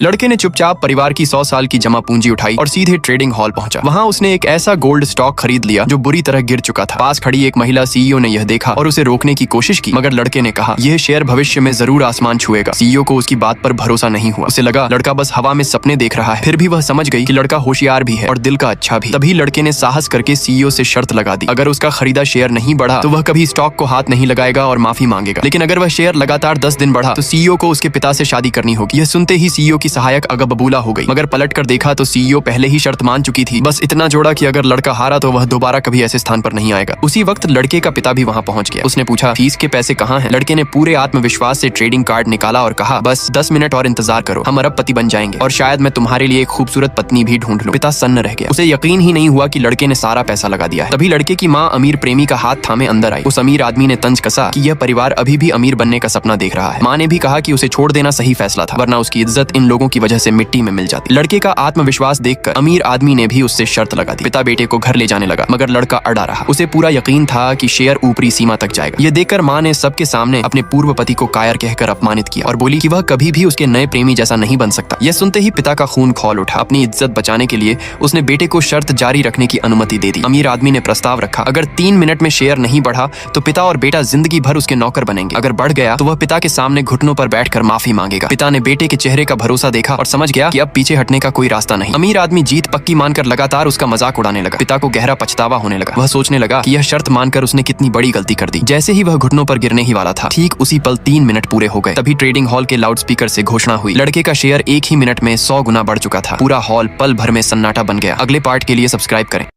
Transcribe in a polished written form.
लड़के ने चुपचाप परिवार की 100 साल की जमा पूंजी उठाई और सीधे ट्रेडिंग हॉल पहुंचा। वहां उसने एक ऐसा गोल्ड स्टॉक खरीद लिया जो बुरी तरह गिर चुका था। पास खड़ी एक महिला सीईओ ने यह देखा और उसे रोकने की कोशिश की, मगर लड़के ने कहा यह शेयर भविष्य में जरूर आसमान छुएगा। सीईओ को उसकी बात पर भरोसा नहीं हुआ। उसे लगा लड़का बस हवा में सपने देख रहा है। फिर भी वह समझ गई कि लड़का होशियार भी है और दिल का अच्छा भी। तभी लड़के ने साहस करके सीईओ से शर्त लगा दी, अगर उसका खरीदा शेयर नहीं बढ़ा तो वह कभी स्टॉक को हाथ नहीं लगाएगा और माफी मांगेगा। लेकिन अगर वह शेयर लगातार 10 दिन बढ़ा तो सीईओ को उसके पिता से शादी करनी होगी। यह सुनते ही सीईओ की सहायक अगबबूला हो गई, मगर पलट कर देखा तो सीईओ पहले ही शर्त मान चुकी थी। बस इतना जोड़ा कि अगर लड़का हारा तो वह दोबारा कभी ऐसे स्थान पर नहीं आएगा। उसी वक्त लड़के का पिता भी वहां पहुंच गया। उसने पूछा फीस के पैसे कहाँ हैं? लड़के ने पूरे आत्मविश्वास से ट्रेडिंग कार्ड निकाला और कहा बस 10 मिनट और इंतजार करो, हम अरबपति बन जाएंगे और शायद मैं तुम्हारे लिए एक खूबसूरत पत्नी भी ढूंढ लूं। पिता सन्न रह गया। उसे यकीन ही नहीं हुआ कि लड़के ने सारा पैसा लगा दिया है। तभी लड़के की माँ अमीर प्रेमी का हाथ थामे अंदर आई। उस अमीर आदमी ने तंज कसा कि यह परिवार अभी भी अमीर बनने का सपना देख रहा है। माँ ने भी कहा कि उसे छोड़ देना सही फैसला था, वरना उसकी इज्जत इन लोगों की वजह से मिट्टी में मिल जाती। लड़के का आत्मविश्वास देखकर अमीर आदमी ने भी उससे शर्त लगा दी। पिता बेटे को घर ले जाने लगा, मगर लड़का अड़ा रहा। उसे पूरा यकीन था कि शेयर ऊपरी सीमा तक जाएगा। यह देखकर माँ ने सबके सामने अपने पूर्व पति को कायर कहकर अपमानित किया और बोली कि वह कभी भी उसके नए प्रेमी जैसा नहीं बन सकता। यह सुनते ही पिता का खून खौल उठा। अपनी इज्जत बचाने के लिए उसने बेटे को शर्त जारी रखने की अनुमति दे दी। अमीर आदमी ने प्रस्ताव रखा, अगर 3 मिनट में शेयर नहीं बढ़ा तो पिता और बेटा जिंदगी भर उसके नौकर बनेंगे। अगर बढ़ गया तो वह पिता के सामने घुटनों पर बैठकर माफी मांगेगा। पिता ने बेटे के चेहरे का भरोसा देखा और समझ गया कि अब पीछे हटने का कोई रास्ता नहीं। अमीर आदमी जीत पक्की मानकर लगातार उसका मजाक उड़ाने लगा। पिता को गहरा पछतावा होने लगा। वह सोचने लगा कि यह शर्त मानकर उसने कितनी बड़ी गलती कर दी। जैसे ही वह घुटनों पर गिरने ही वाला था, ठीक उसी पल 3 मिनट पूरे हो गए। तभी ट्रेडिंग हॉल के लाउडस्पीकर से घोषणा हुई, लड़के का शेयर एक ही मिनट में 100 गुना बढ़ चुका था। पूरा हॉल पल भर में सन्नाटा बन गया। अगले पार्ट के लिए सब्सक्राइब करें।